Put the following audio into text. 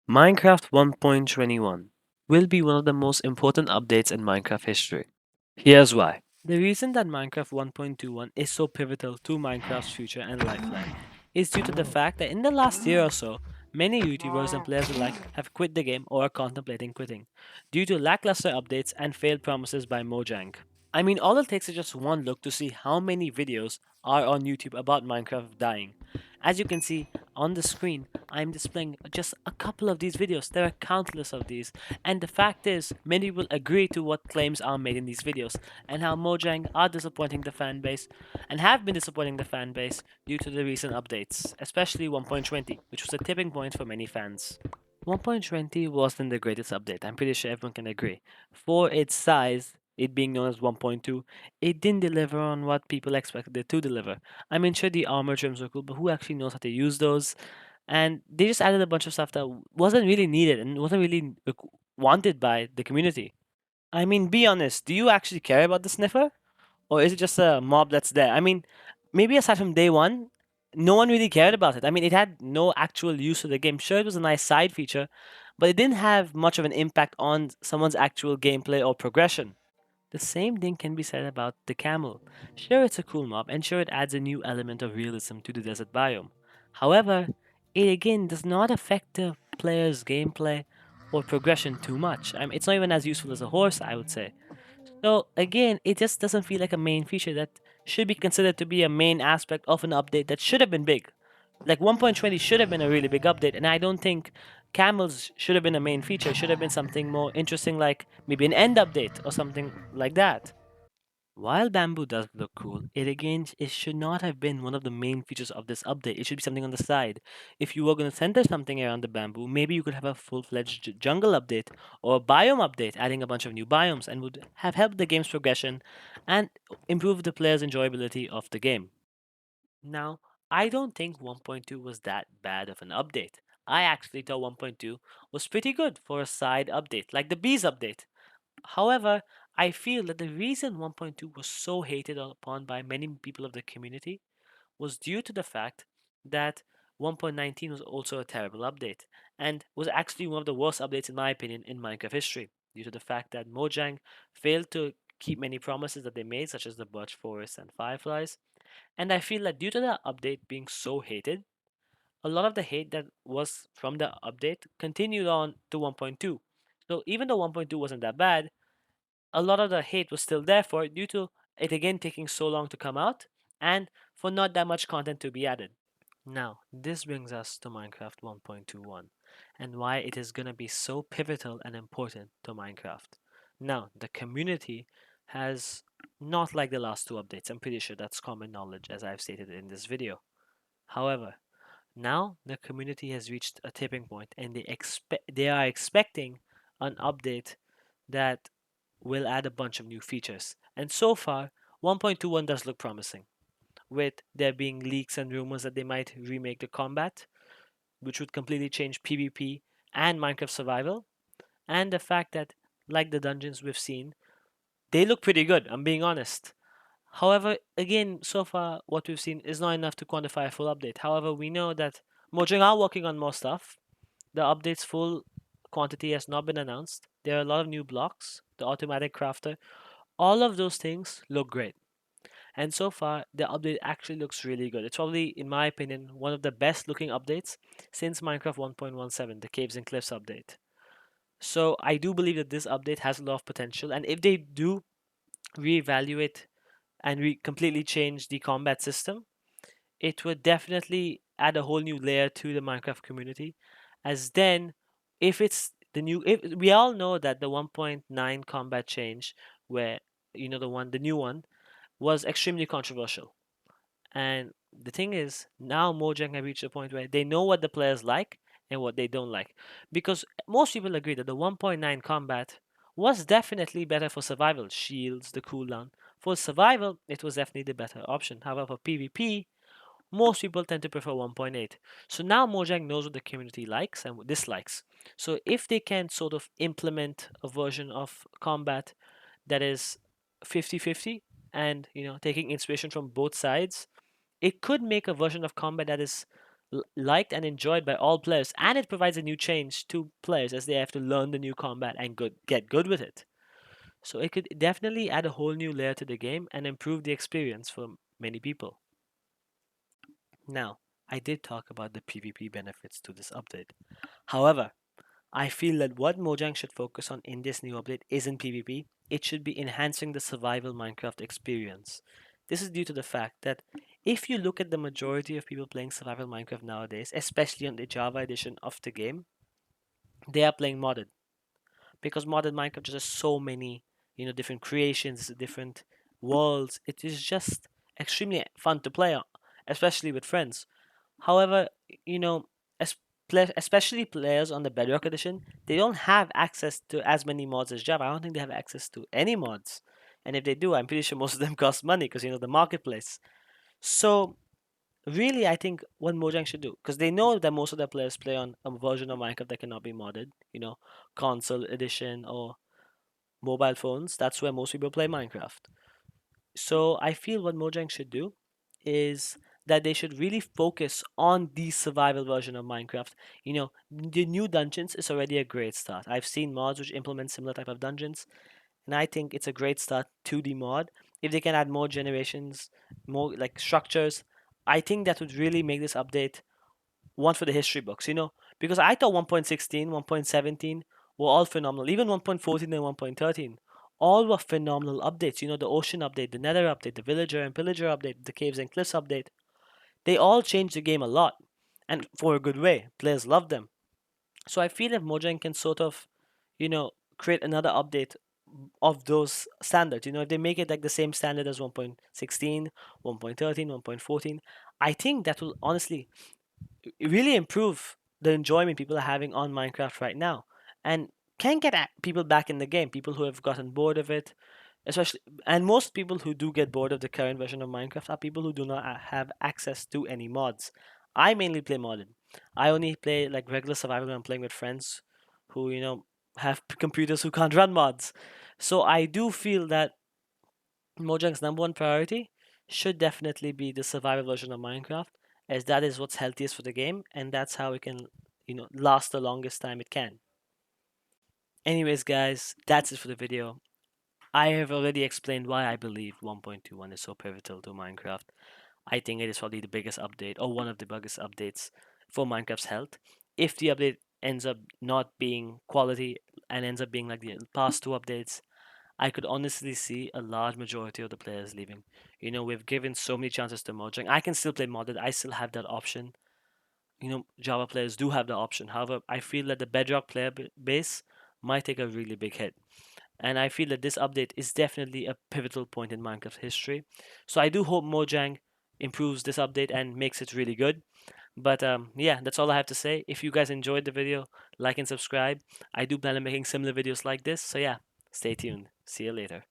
Minecraft 1.21 will be one of the most important updates in Minecraft history. Here's why. The reason that Minecraft 1.21 is so pivotal to Minecraft's future and lifeline is due to the fact that in the last year or so, many YouTubers and players alike have quit the game or are contemplating quitting due to lackluster updates and failed promises by Mojang. I mean, all it takes is just one look to see how many videos are on YouTube about Minecraft dying. As you can see on the screen, I'm displaying just a couple of these videos. There are countless of these. And the fact is, many will agree to what claims are made in these videos and how Mojang are disappointing the fan base and have been disappointing the fan base due to the recent updates, especially 1.20, which was a tipping point for many fans. 1.20 wasn't the greatest update, I'm pretty sure everyone can agree. For its size, it being known as 1.2, it didn't deliver on what people expected it to deliver. I mean, sure, the armor trims were cool, but who actually knows how to use those? And they just added a bunch of stuff that wasn't really needed and wasn't really wanted by the community. I mean, be honest, do you actually care about the sniffer? Or is it just a mob that's there? I mean, maybe aside from day one, no one really cared about it. I mean, it had no actual use of the game. Sure, it was a nice side feature, but it didn't have much of an impact on someone's actual gameplay or progression. The same thing can be said about the camel. Sure, it's a cool mob, and sure, it adds a new element of realism to the desert biome. However, it again does not affect the player's gameplay or progression too much. I mean, it's not even as useful as a horse, I would say. So again, it just doesn't feel like a main feature that should be considered to be a main aspect of an update that should have been big. Like 1.20 should have been a really big update, and I don't think camels should have been a main feature. It should have been something more interesting, like maybe an end update or something like that. While bamboo does look cool, it should not have been one of the main features of this update. It should be something on the side. If you were going to center something around the bamboo, maybe you could have a full-fledged jungle update or a biome update, adding a bunch of new biomes, and would have helped the game's progression and improve the player's enjoyability of the game. Now, I don't think 1.2 was that bad of an update. I actually thought 1.2 was pretty good for a side update, like the bees update. However, I feel that the reason 1.2 was so hated upon by many people of the community was due to the fact that 1.19 was also a terrible update and was actually one of the worst updates, in my opinion, in Minecraft history, due to the fact that Mojang failed to keep many promises that they made, such as the birch forests and fireflies. And I feel that due to the update being so hated, a lot of the hate that was from the update continued on to 1.2. So even though 1.2 wasn't that bad, a lot of the hate was still there for it due to it again taking so long to come out and for not that much content to be added. Now, this brings us to Minecraft 1.21 and why it is going to be so pivotal and important to Minecraft. Now, the community has not liked the last two updates. I'm pretty sure that's common knowledge as I've stated in this video. However, now the community has reached a tipping point and they are expecting an update that will add a bunch of new features. And so far, 1.21 does look promising, with there being leaks and rumors that they might remake the combat, which would completely change PvP and Minecraft survival, and the fact that, like the dungeons we've seen, they look pretty good, I'm being honest. However, again, so far, what we've seen is not enough to quantify a full update. However, we know that Mojang are working on more stuff. The update's full quantity has not been announced. There are a lot of new blocks, the automatic crafter. All of those things look great. And so far, the update actually looks really good. It's probably, in my opinion, one of the best looking updates since Minecraft 1.17, the Caves and Cliffs update. So I do believe that this update has a lot of potential. And if they do reevaluate and completely change the combat system, it would definitely add a whole new layer to the Minecraft community. As then, if it's the new, if we all know that the 1.9 combat change, where the new one was extremely controversial. And the thing is, now Mojang have reached a point where they know what the players like and what they don't like. Because most people agree that the 1.9 combat was definitely better for survival, shields, the cooldown. For survival, it was definitely the better option. However, for PvP, most people tend to prefer 1.8. So now Mojang knows what the community likes and dislikes. So if they can sort of implement a version of combat that is 50-50 and taking inspiration from both sides, it could make a version of combat that is liked and enjoyed by all players, and it provides a new change to players as they have to learn the new combat and get good with it. So it could definitely add a whole new layer to the game and improve the experience for many people. Now, I did talk about the PvP benefits to this update. However, I feel that what Mojang should focus on in this new update isn't PvP, it should be enhancing the survival Minecraft experience. This is due to the fact that if you look at the majority of people playing survival Minecraft nowadays, especially on the Java edition of the game, they are playing modded. Because modded Minecraft just has so many, different creations, different worlds. It is just extremely fun to play on, especially with friends. However, you know, es- especially players on the Bedrock edition, they don't have access to as many mods as Java. I don't think they have access to any mods. And if they do, I'm pretty sure most of them cost money because the marketplace. So really, I think what Mojang should do, because they know that most of their players play on a version of Minecraft that cannot be modded, console edition or mobile phones. That's where most people play Minecraft. So I feel what Mojang should do is that they should really focus on the survival version of Minecraft. The new dungeons is already a great start. I've seen mods which implement similar type of dungeons, and I think it's a great start to the mod. If they can add more generations, more like structures, I think that would really make this update one for the history books, because I thought 1.16, 1.17 were all phenomenal. Even 1.14 and 1.13, all were phenomenal updates. The ocean update, the nether update, the villager and pillager update, the caves and cliffs update. They all changed the game a lot, and for a good way. Players loved them. So I feel if Mojang can sort of, create another update of those standards, if they make it like the same standard as 1.16, 1.13, 1.14, I think that will honestly really improve the enjoyment people are having on Minecraft right now, and can get people back in the game. People who have gotten bored of it, especially, and most people who do get bored of the current version of Minecraft are people who do not have access to any mods. I mainly play modded. I only play like regular survival when I'm playing with friends who have computers who can't run mods. So I do feel that Mojang's number one priority should definitely be the survival version of Minecraft, as that is what's healthiest for the game, and that's how it can, last the longest time it can. Anyways, guys, that's it for the video. I have already explained why I believe 1.21 is so pivotal to Minecraft. I think it is probably the biggest update, or one of the biggest updates for Minecraft's health. If the update ends up not being quality and ends up being like the past two updates, I could honestly see a large majority of the players leaving. We've given so many chances to Mojang. I can still play modded. I still have that option. Java players do have the option. However, I feel that the Bedrock player base might take a really big hit. And I feel that this update is definitely a pivotal point in Minecraft's history. So I do hope Mojang improves this update and makes it really good. But yeah, that's all I have to say. If you guys enjoyed the video, like and subscribe. I do plan on making similar videos like this. So yeah, stay tuned. See you later.